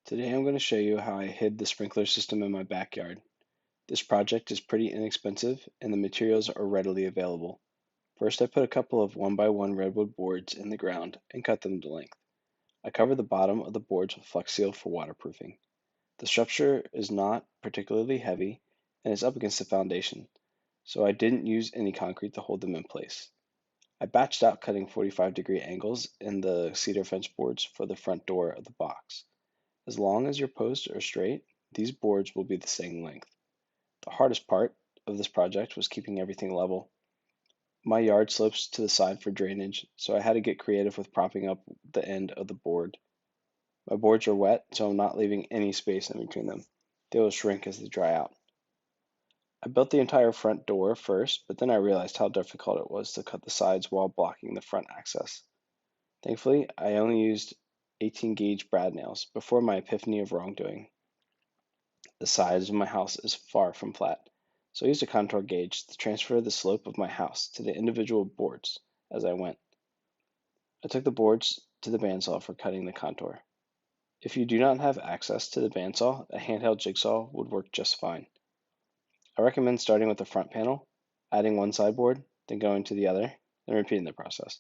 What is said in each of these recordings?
Today I'm going to show you how I hid the sprinkler system in my backyard. This project is pretty inexpensive and the materials are readily available. First I put a couple of 1x1 redwood boards in the ground and cut them to length. I cover the bottom of the boards with Flex Seal for waterproofing. The structure is not particularly heavy and is up against the foundation, so I didn't use any concrete to hold them in place. I batched out cutting 45-degree angles in the cedar fence boards for the front door of the box. As long as your posts are straight, these boards will be the same length. The hardest part of this project was keeping everything level. My yard slopes to the side for drainage, so I had to get creative with propping up the end of the board. My boards are wet, so I'm not leaving any space in between them. They will shrink as they dry out. I built the entire front door first, but then I realized how difficult it was to cut the sides while blocking the front access. Thankfully, I only used 18-gauge brad nails before my epiphany of wrongdoing. The size of my house is far from flat, so I used a contour gauge to transfer the slope of my house to the individual boards as I went. I took the boards to the bandsaw for cutting the contour. If you do not have access to the bandsaw, a handheld jigsaw would work just fine. I recommend starting with the front panel, adding one sideboard, then going to the other, and repeating the process.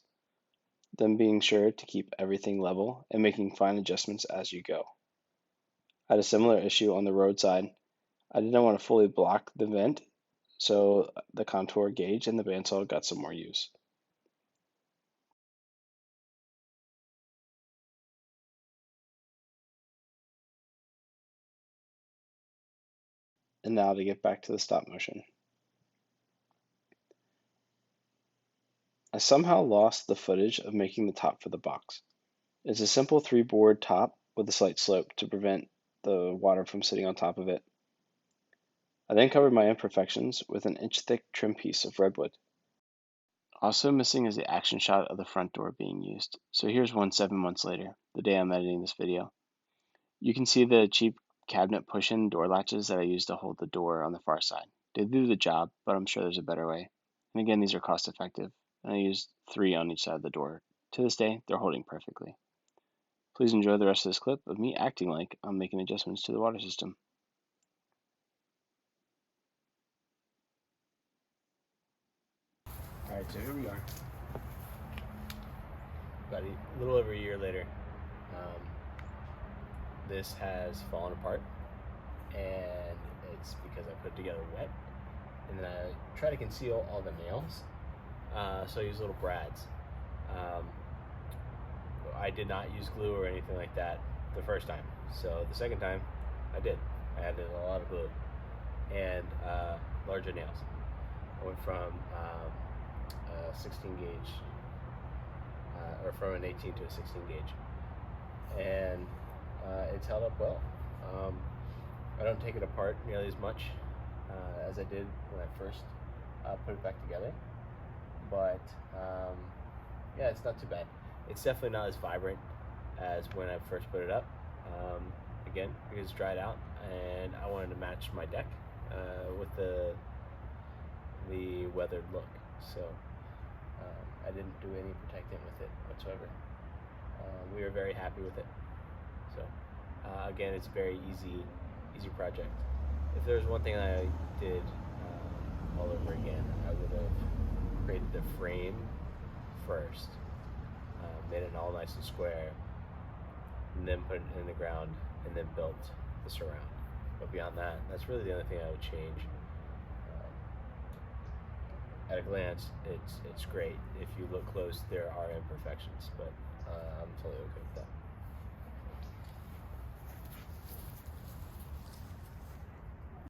Then being sure to keep everything level and making fine adjustments as you go. I had a similar issue on the roadside. I didn't want to fully block the vent, so the contour gauge and the bandsaw got some more use. And now to get back to the stop motion. I somehow lost the footage of making the top for the box. It's a simple 3-board top with a slight slope to prevent the water from sitting on top of it. I then covered my imperfections with an inch-thick trim piece of redwood. Also missing is the action shot of the front door being used. So here's one 7 months later, the day I'm editing this video. You can see the cheap cabinet push-in door latches that I used to hold the door on the far side. They do the job, but I'm sure there's a better way. And again, these are cost effective, and I used 3 on each side of the door. To this day, they're holding perfectly. Please enjoy the rest of this clip of me acting like I'm making adjustments to the water system. Alright, so here we are. About a little over a year later. This has fallen apart, and it's because I put it together wet, and then I try to conceal all the nails, so I use little brads. I did not use glue or anything like that the first time, so the second time I did. I added a lot of glue and larger nails. I went from a 16 gauge, or from an 18 to a 16 gauge, and it's held up well. I don't take it apart nearly as much as I did when I first put it back together, but yeah, it's not too bad. It's definitely not as vibrant as when I first put it up, again, because it's dried out, and I wanted to match my deck with the weathered look, so I didn't do any protecting with it whatsoever. We were very happy with it. So again, it's a very easy project. If there's one thing I did all over again, I would have created the frame first, made it all nice and square, and then put it in the ground, and then built the surround. But beyond that, that's really the only thing I would change. At a glance, it's great. If you look close, there are imperfections, but I'm totally okay with that.